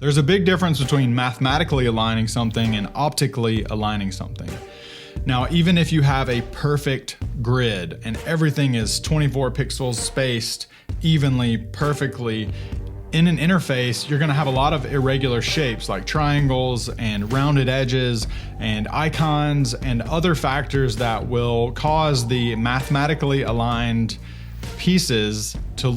There's a big difference between mathematically aligning something and optically aligning something. Now, even if you have a perfect grid and everything is 24 pixels spaced evenly, perfectly, in an interface, you're gonna have a lot of irregular shapes like triangles and rounded edges and icons and other factors that will cause the mathematically aligned pieces to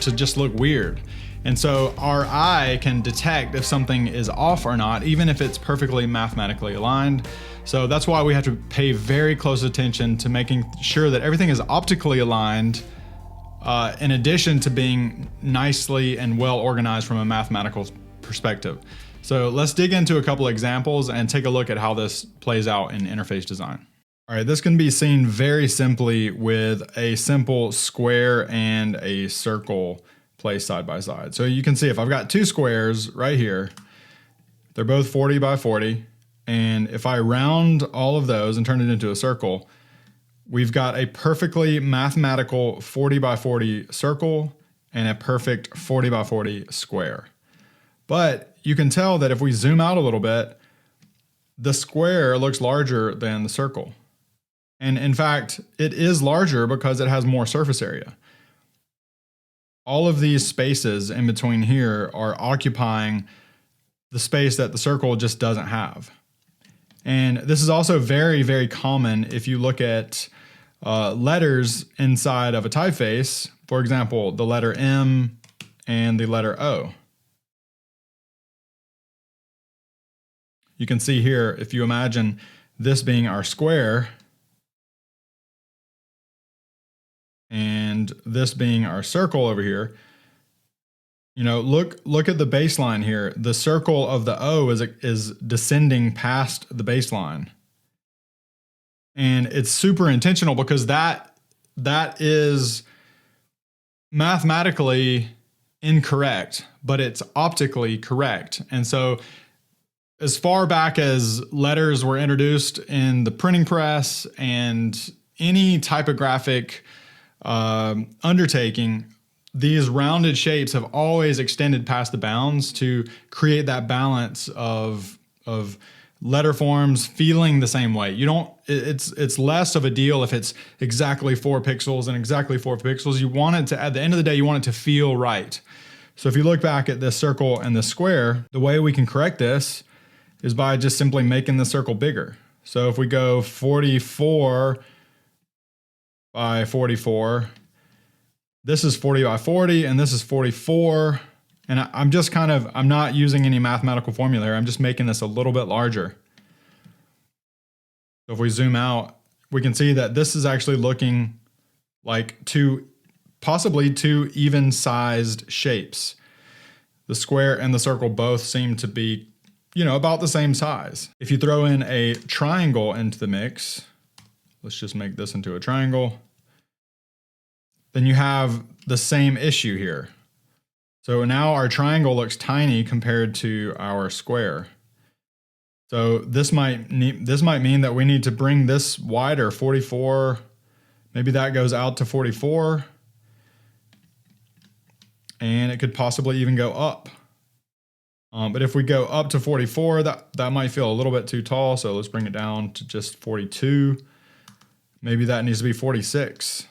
just look weird. And so our eye can detect if something is off or not, even if it's perfectly mathematically aligned. So that's why we have to pay very close attention to making sure that everything is optically aligned, in addition to being nicely and well organized from a mathematical perspective. So let's dig into a couple examples and take a look at how this plays out in interface design. All right, this can be seen very simply with a simple square and a circle placed side by side. So you can see if I've got two squares right here, they're both 40 by 40. And if I round all of those and turn it into a circle, we've got a perfectly mathematical 40 by 40 circle and a perfect 40 by 40 square. But you can tell that if we zoom out a little bit, the square looks larger than the circle. And in fact, it is larger because it has more surface area. All of these spaces in between here are occupying the space that the circle just doesn't have. And this is also very, very common if you look at letters inside of a typeface. For example, the letter M and the letter O. You can see here, if you imagine this being our square and this being our circle over here, you know, look at the baseline here. The circle of the O is descending past the baseline. And it's super intentional because that is mathematically incorrect, but it's optically correct. And so as far back as letters were introduced in the printing press and any typographic undertaking, these rounded shapes have always extended past the bounds to create that balance of letter forms feeling the same way. It's less of a deal if it's exactly 4 pixels and exactly 4 pixels. You want it to, at the end of the day, you want it to feel right. So if you look back at this circle and this square, the way we can correct this is by just simply making the circle bigger. So if we go 44 by 44, this is 40 by 40 and this is 44. And I'm not using any mathematical formula here. I'm just making this a little bit larger. So if we zoom out, we can see that this is actually looking like possibly two even-sized shapes. The square and the circle both seem to be, about the same size. If you throw in a triangle into the mix, let's just make this into a triangle, then you have the same issue here. So now our triangle looks tiny compared to our square. So this might mean that we need to bring this wider, 44. Maybe that goes out to 44. And it could possibly even go up. But if we go up to 44, that might feel a little bit too tall. So let's bring it down to just 42. Maybe that needs to be 46.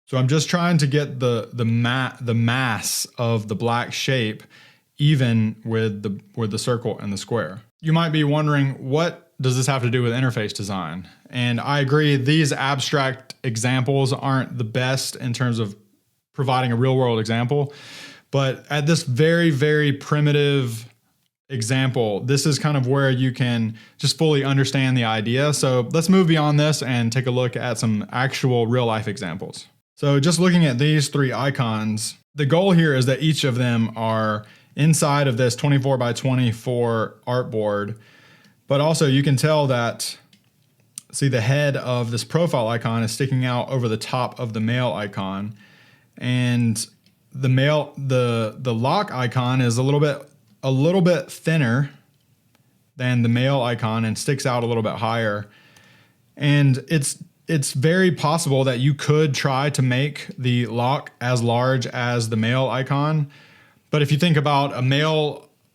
So I'm just trying to get the mass of the black shape even with the circle and the square. You might be wondering, what does this have to do with interface design? And I agree, these abstract examples aren't the best in terms of providing a real world example, but at this very, very primitive example, this is kind of where you can just fully understand the idea. So let's move beyond this and take a look at some actual real life examples. So just looking at these 3 icons, the goal here is that each of them are inside of this 24 by 24 artboard, but also you can tell that, see, the head of this profile icon is sticking out over the top of the mail icon, and the lock icon is a little bit thinner than the mail icon and sticks out a little bit higher. And it's very possible that you could try to make the lock as large as the mail icon, But if you think about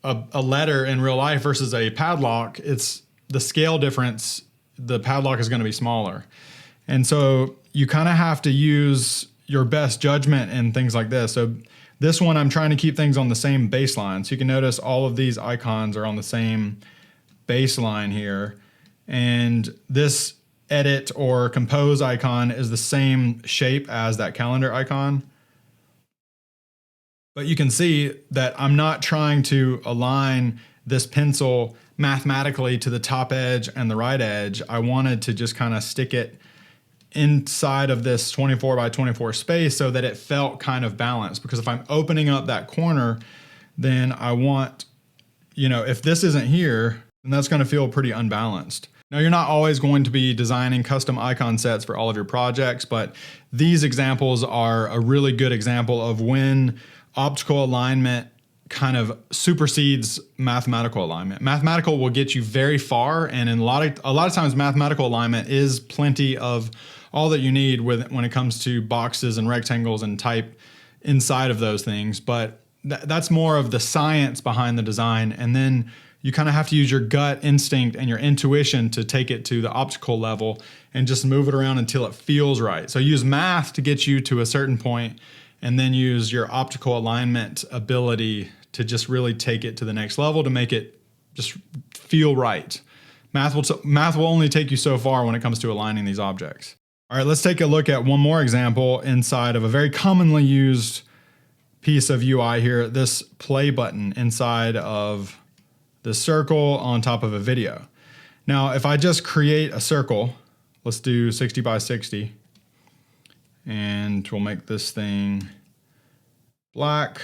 a letter in real life versus a padlock, it's the scale difference. The padlock is going to be smaller. And so you kind of have to use your best judgment in things like this. So this one, I'm trying to keep things on the same baseline. So you can notice all of these icons are on the same baseline here. And this edit or compose icon is the same shape as that calendar icon. But you can see that I'm not trying to align this pencil mathematically to the top edge and the right edge. I wanted to just kind of stick it inside of this 24 by 24 space so that it felt kind of balanced. Because if I'm opening up that corner, then I want, if this isn't here, then that's going to feel pretty unbalanced. Now, you're not always going to be designing custom icon sets for all of your projects, but these examples are a really good example of when optical alignment kind of supersedes mathematical alignment. Mathematical will get you very far, and in a lot of times mathematical alignment is plenty of all that you need when it comes to boxes and rectangles and type inside of those things. But that's more of the science behind the design, and then you kind of have to use your gut instinct and your intuition to take it to the optical level and just move it around until it feels right. So use math to get you to a certain point, and then use your optical alignment ability to just really take it to the next level to make it just feel right. Math will only take you so far when it comes to aligning these objects. All right, let's take a look at one more example inside of a very commonly used piece of UI here, this play button inside of the circle on top of a video. Now, if I just create a circle, let's do 60 by 60, and we'll make this thing black.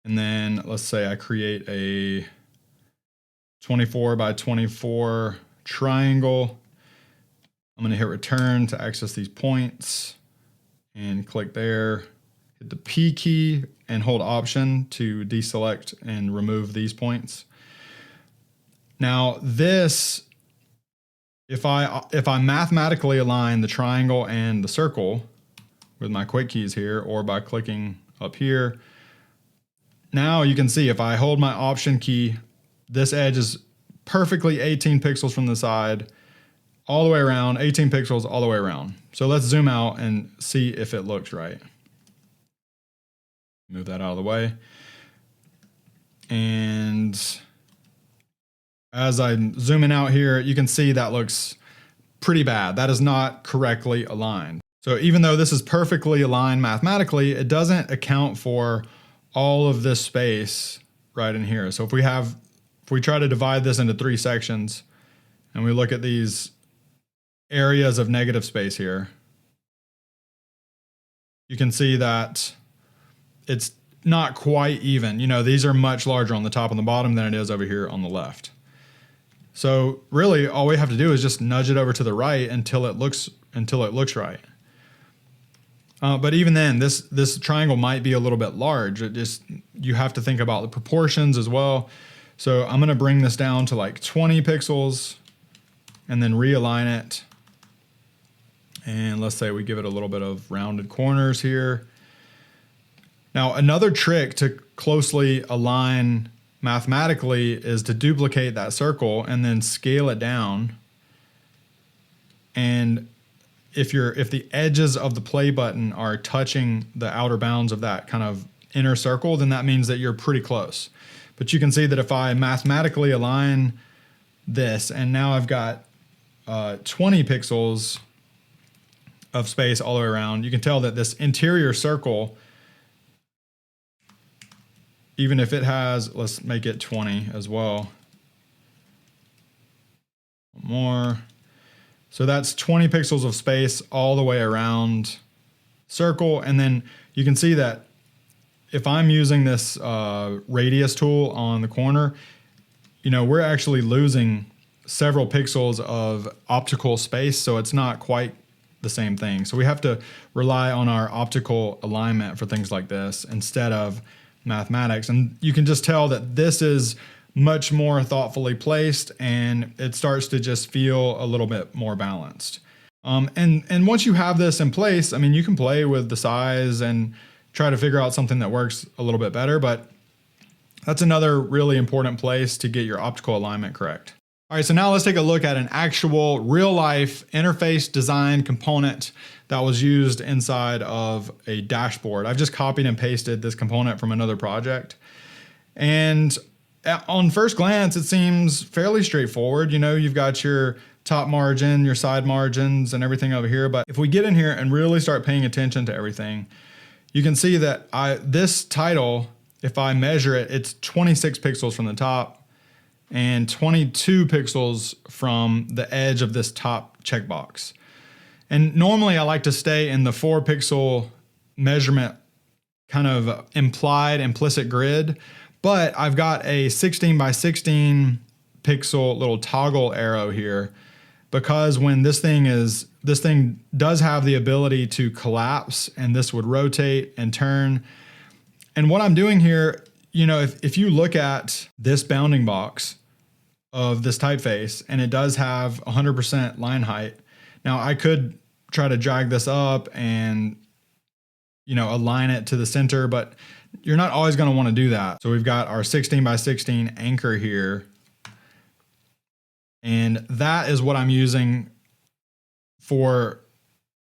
And then let's say I create a 24 by 24 triangle. I'm going to hit return to access these points and click there, hit the P key and hold option to deselect and remove these points. Now this, if I mathematically align the triangle and the circle with my quick keys here, or by clicking up here, now you can see if I hold my option key, this edge is perfectly 18 pixels from the side, all the way around, 18 pixels all the way around. So let's zoom out and see if it looks right. Move that out of the way. And as I'm zooming out here, you can see that looks pretty bad. That is not correctly aligned. So even though this is perfectly aligned mathematically, it doesn't account for all of this space right in here. So if we try to divide this into 3 sections and we look at these areas of negative space here, you can see that it's not quite even. These are much larger on the top and the bottom than it is over here on the left. So really all we have to do is just nudge it over to the right until it looks right. But even then, this triangle might be a little bit large. You have to think about the proportions as well. So I'm going to bring this down to like 20 pixels and then realign it. And let's say we give it a little bit of rounded corners here. Now, another trick to closely align mathematically is to duplicate that circle and then scale it down. And if the edges of the play button are touching the outer bounds of that kind of inner circle, then that means that you're pretty close. But you can see that if I mathematically align this, and now I've got 20 pixels of space all the way around, you can tell that this interior circle, even if it has, let's make it 20 as well. One more. So that's 20 pixels of space all the way around circle. And then you can see that if I'm using this radius tool on the corner, we're actually losing several pixels of optical space. So it's not quite the same thing. So we have to rely on our optical alignment for things like this instead of mathematics. And you can just tell that this is much more thoughtfully placed, and it starts to just feel a little bit more balanced. And once you have this in place, you can play with the size and try to figure out something that works a little bit better, but that's another really important place to get your optical alignment correct. All right, so now let's take a look at an actual real life interface design component that was used inside of a dashboard. I've just copied and pasted this component from another project. And on first glance, it seems fairly straightforward. You know, you've got your top margin, your side margins, and everything over here. But if we get in here and really start paying attention to everything, you can see that this title, if I measure it, it's 26 pixels from the top and 22 pixels from the edge of this top checkbox. And normally I like to stay in the 4 pixel measurement kind of implicit grid, but I've got a 16 by 16 pixel little toggle arrow here, because when this thing does have the ability to collapse, and this would rotate and turn. And what I'm doing here, you know, if you look at this bounding box of this typeface, and it does have 100% line height. Now I could try to drag this up and, you know, align it to the center, but you're not always going to want to do that. So we've got our 16 by 16 anchor here, and that is what I'm using for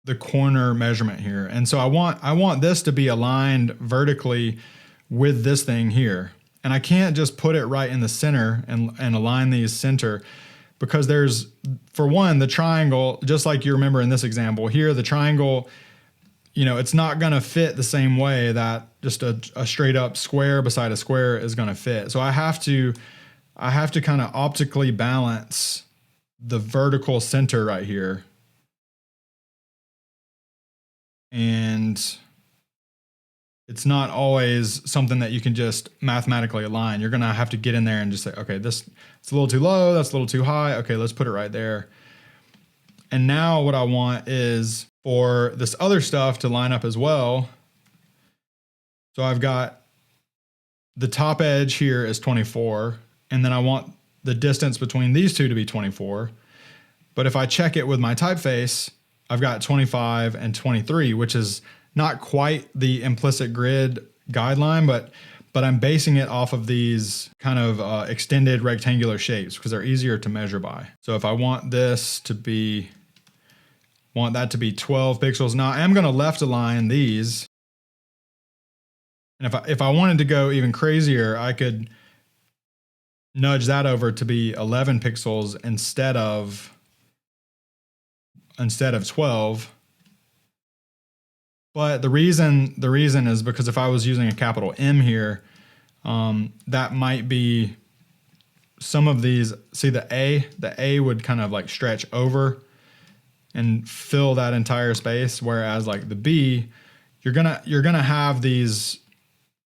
the corner measurement here. And so I want this to be aligned vertically with this thing here. And I can't just put it right in the center and align these center, because there's, for one, the triangle, just like you remember in this example here, the triangle, you know, it's not going to fit the same way that just a straight up square beside a square is going to fit. So I have to kind of optically balance the vertical center right here. And it's not always something that you can just mathematically align. You're going to have to get in there and just say, okay, this it's a little too low, that's a little too high. Okay, let's put it right there. And now what I want is for this other stuff to line up as well. So I've got the top edge here is 24, and then I want the distance between these two to be 24. But if I check it with my typeface, I've got 25 and 23, which is not quite the implicit grid guideline, but I'm basing it off of these kind of extended rectangular shapes because they're easier to measure by. So if I want that to be 12 pixels. Now I am going to left align these. And if I wanted to go even crazier, I could nudge that over to be 11 pixels instead of 12. But the reason is because if I was using a capital M here, that might be some of these. See the A would kind of like stretch over and fill that entire space, whereas like the B, you're gonna have these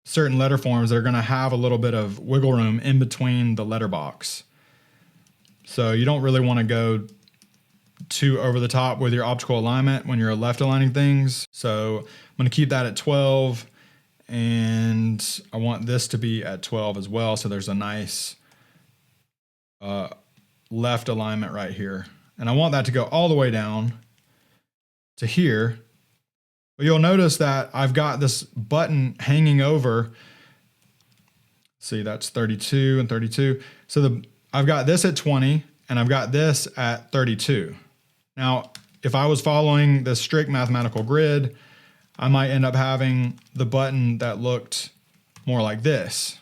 certain letter forms that are gonna have a little bit of wiggle room in between the letter box. So you don't really want to go too over the top with your optical alignment when you're left aligning things. So I'm going to keep that at 12, and I want this to be at 12 as well. So there's a nice left alignment right here. And I want that to go all the way down to here. But you'll notice that I've got this button hanging over. See, that's 32 and 32. So I've got this at 20 and I've got this at 32. Now, if I was following the strict mathematical grid, I might end up having the button that looked more like this.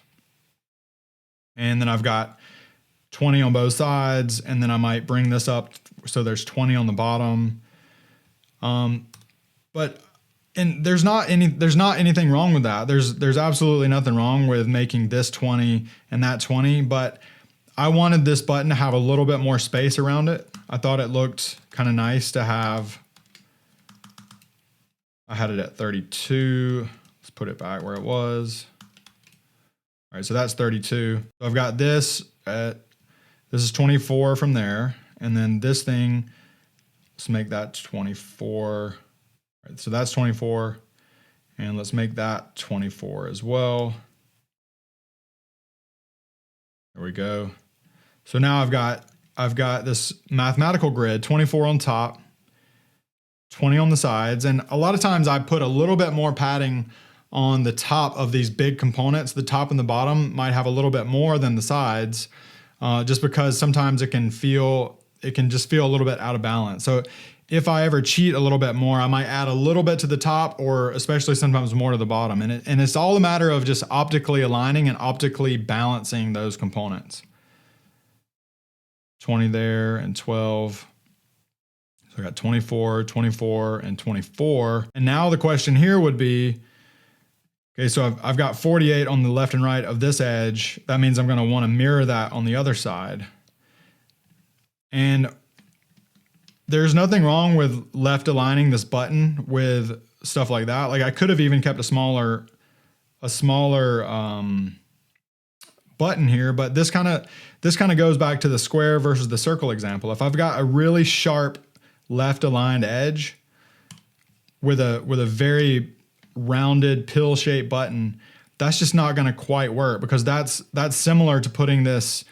And then I've got 20 on both sides, and then I might bring this up so there's 20 on the bottom. But there's not anything wrong with that. There's absolutely nothing wrong with making this 20 and that 20, but I wanted this button to have a little bit more space around it. I thought it looked kind of nice to have. I had it at 32. Let's put it back where it was. All right, so that's 32. So I've got this is 24 from there, and then this thing, let's make that 24. All right, so that's 24, and let's make that 24 as well. There we go. So now I've got this mathematical grid, 24 on top, 20 on the sides. And a lot of times I put a little bit more padding on the top of these big components. The top and the bottom might have a little bit more than the sides, just because sometimes it can just feel a little bit out of balance. So if I ever cheat a little bit more, I might add a little bit to the top, or especially sometimes more to the bottom. And it's all a matter of just optically aligning and optically balancing those components. 20 there and 12. So I got 24, 24, and 24. And now the question here would be, okay, so I've got 48 on the left and right of this edge. That means I'm going to want to mirror that on the other side. And there's nothing wrong with left aligning this button with stuff like that. Like I could have even kept a smaller button here, but this kind of goes back to the square versus the circle example. If I've got a really sharp left aligned edge with a very rounded pill-shaped button, that's just not going to quite work, because that's similar to putting this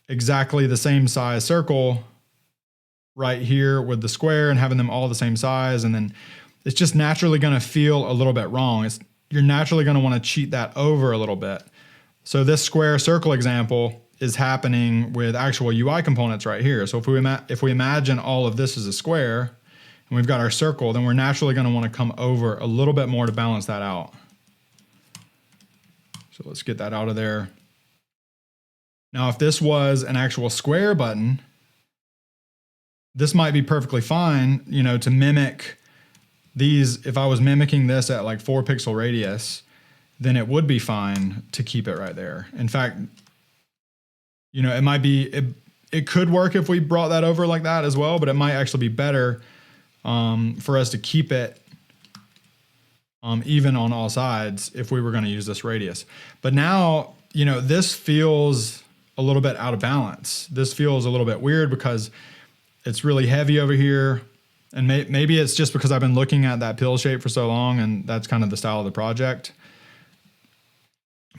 exactly the same size circle right here with the square and having them all the same size, and then it's just naturally going to feel a little bit wrong. You're naturally going to want to cheat that over a little bit. So this square circle example is happening with actual UI components right here. So if we imagine all of this as a square and we've got our circle, then we're naturally going to want to come over a little bit more to balance that out. So let's get that out of there. Now, if this was an actual square button, this might be perfectly fine, you know, to mimic these. If I was mimicking this at like 4 pixel radius, then it would be fine to keep it right there. In fact, you know, it could work if we brought that over like that as well, but it might actually be better for us to keep it even on all sides if we were going to use this radius. But now, you know, this feels a little bit out of balance. This feels a little bit weird because it's really heavy over here. And maybe it's just because I've been looking at that pill shape for so long, and that's kind of the style of the project.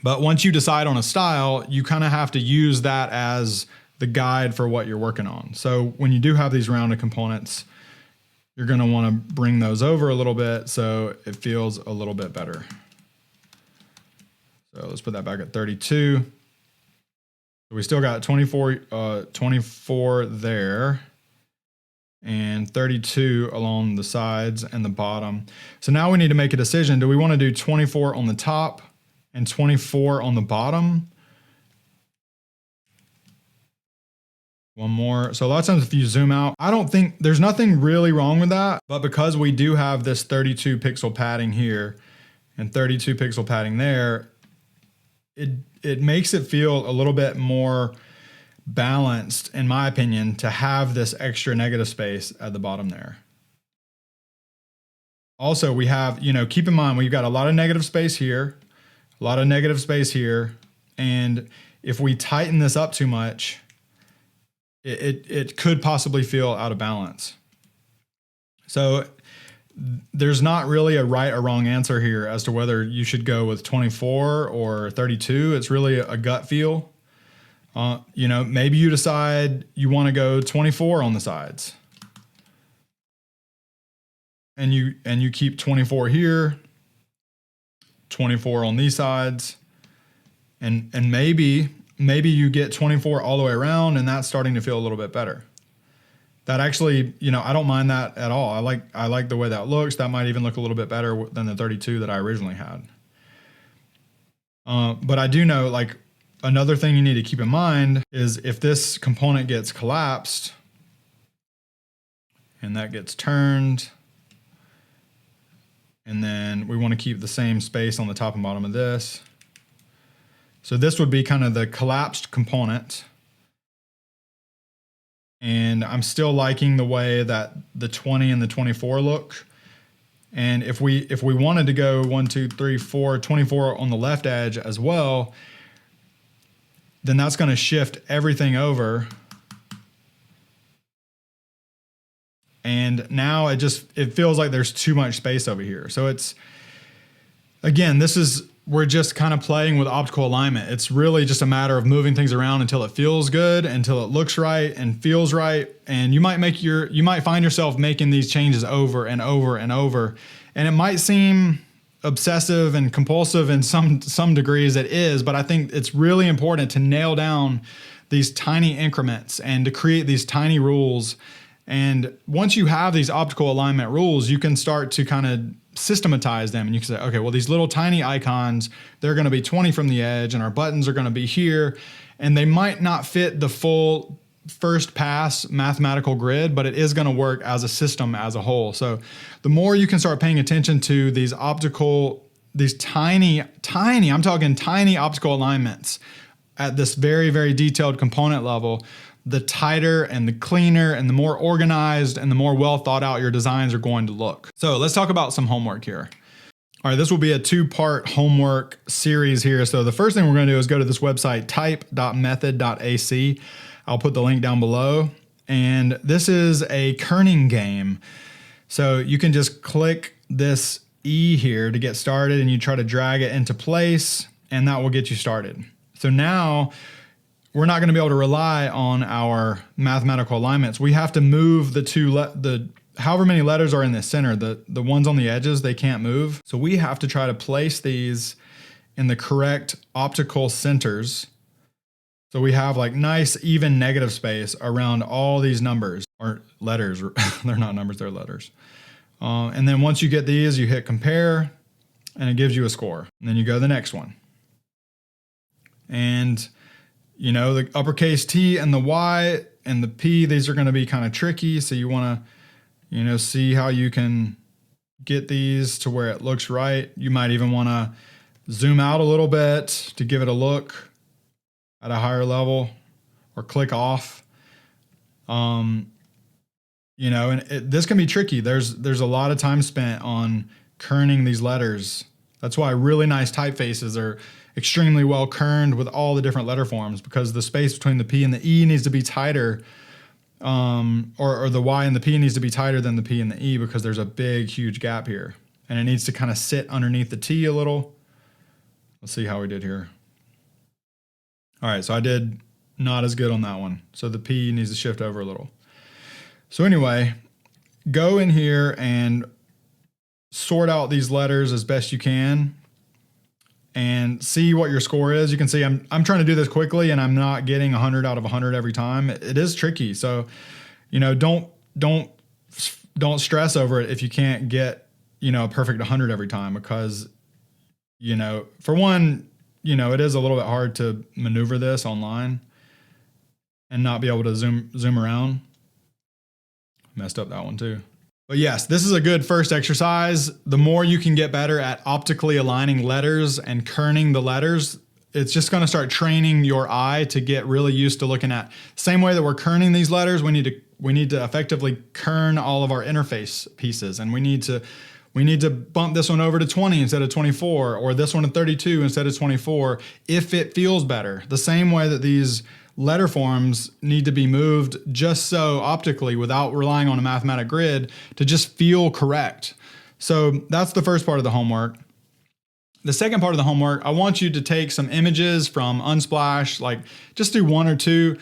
But once you decide on a style, you kind of have to use that as the guide for what you're working on. So when you do have these rounded components, you're going to want to bring those over a little bit so it feels a little bit better. So let's put that back at 32. So we still got 24 there, and 32 along the sides and the bottom. So now we need to make a decision. Do we want to do 24 on the top and 24 on the bottom? One more. So a lot of times if you zoom out, I don't think there's nothing really wrong with that, but because we do have this 32 pixel padding here and 32 pixel padding there, it makes it feel a little bit more balanced, in my opinion, to have this extra negative space at the bottom there. Also, we have, you know, keep in mind, we've got a lot of negative space here, a lot of negative space here. And if we tighten this up too much, it could possibly feel out of balance. So there's not really a right or wrong answer here as to whether you should go with 24 or 32. It's really a gut feel. You know, maybe you decide you want to go 24 on the sides, and you keep 24 here, 24 on these sides, and maybe you get 24 all the way around, and that's starting to feel a little bit better. That actually, you know, I don't mind that at all. I like the way that looks. That might even look a little bit better than the 32 that I originally had. But I do know, like, another thing you need to keep in mind is if this component gets collapsed and that gets turned, and then we want to keep the same space on the top and bottom of this. So this would be kind of the collapsed component. And I'm still liking the way that the 20 and the 24 look. And if we wanted to go 1, 2, 3, 4, 24 on the left edge as well, then that's going to shift everything over. And now it feels like there's too much space over here. So it's, again, we're just kind of playing with optical alignment. It's really just a matter of moving things around until it feels good, until it looks right and feels right. And you might find yourself making these changes over and over and over. And it might seem obsessive and compulsive in some degrees it is, but I think it's really important to nail down these tiny increments and to create these tiny rules. And once you have these optical alignment rules, you can start to kind of systematize them, and you can say, okay, well, these little tiny icons, they're going to be 20 from the edge, and our buttons are going to be here, and they might not fit the full first pass mathematical grid, but it is going to work as a system as a whole. So the more you can start paying attention to these tiny, I'm talking tiny optical alignments at this very, very detailed component level, the tighter and the cleaner and the more organized and the more well thought out your designs are going to look. So let's talk about some homework here. All right, this will be a 2-part homework series here. So the first thing we're going to do is go to this website, type.method.ac. I'll put the link down below. And this is a kerning game. So you can just click this E here to get started, and you try to drag it into place, and that will get you started. So now we're not going to be able to rely on our mathematical alignments. We have to move the however many letters are in the center, the ones on the edges, they can't move. So we have to try to place these in the correct optical centers. So we have like nice even negative space around all these numbers or letters. They're not numbers, they're letters. And then once you get these, you hit compare and it gives you a score. And then you go to the next one. And you know, the uppercase T and the Y and the P, these are going to be kind of tricky. So you want to, you know, see how you can get these to where it looks right. You might even want to zoom out a little bit to give it a look at a higher level, or click off. You know, and this can be tricky. There's a lot of time spent on kerning these letters. That's why really nice typefaces are extremely well kerned with all the different letter forms, because the space between the P and the E needs to be tighter, or the Y and the P needs to be tighter than the P and the E, because there's a big, huge gap here. And it needs to kind of sit underneath the T a little. Let's see how we did here. All right, so I did not as good on that one. So the P needs to shift over a little. So anyway, go in here and sort out these letters as best you can and see what your score is. You can see I'm trying to do this quickly, and I'm not getting 100 out of 100 every time. It is tricky. So, you know, don't stress over it if you can't get, you know, a perfect 100 every time, because, you know, for one, you know, it is a little bit hard to maneuver this online and not be able to zoom around. Messed up that one too. But yes, this is a good first exercise. The more you can get better at optically aligning letters and kerning the letters, it's just going to start training your eye to get really used to looking at. Same way that we're kerning these letters, we need to effectively kern all of our interface pieces, and we need to bump this one over to 20 instead of 24, or this one to 32 instead of 24, if it feels better. The same way that these letter forms need to be moved just so optically, without relying on a mathematic grid, to just feel correct. So that's the first part of the homework. The second part of the homework, I want you to take some images from Unsplash, like just do one or two.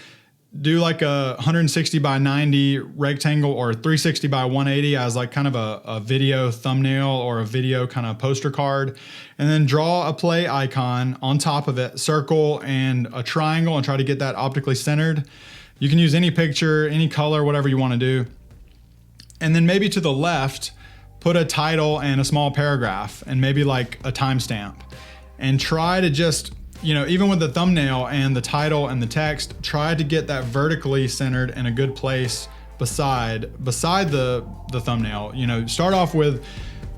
Do like a 160 by 90 rectangle, or 360 by 180 as like kind of a video thumbnail or a video kind of poster card, and then draw a play icon on top of it, circle and a triangle, and try to get that optically centered. You can use any picture, any color, whatever you want to do. And then maybe to the left, put a title and a small paragraph and maybe like a timestamp, and try to just, you know, even with the thumbnail and the title and the text, try to get that vertically centered in a good place beside the thumbnail. You know, start off with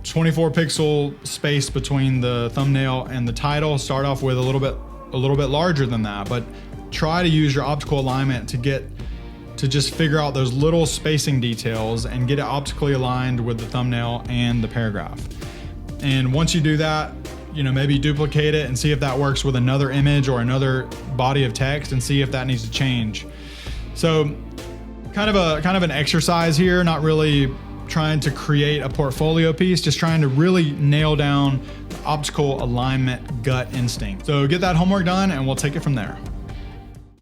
24 pixel space between the thumbnail and the title. Start off with a little bit larger than that, but try to use your optical alignment to just figure out those little spacing details and get it optically aligned with the thumbnail and the paragraph. And once you do that, you know, maybe duplicate it and see if that works with another image or another body of text, and see if that needs to change. So kind of an exercise here, not really trying to create a portfolio piece, just trying to really nail down the optical alignment gut instinct. So get that homework done and we'll take it from there.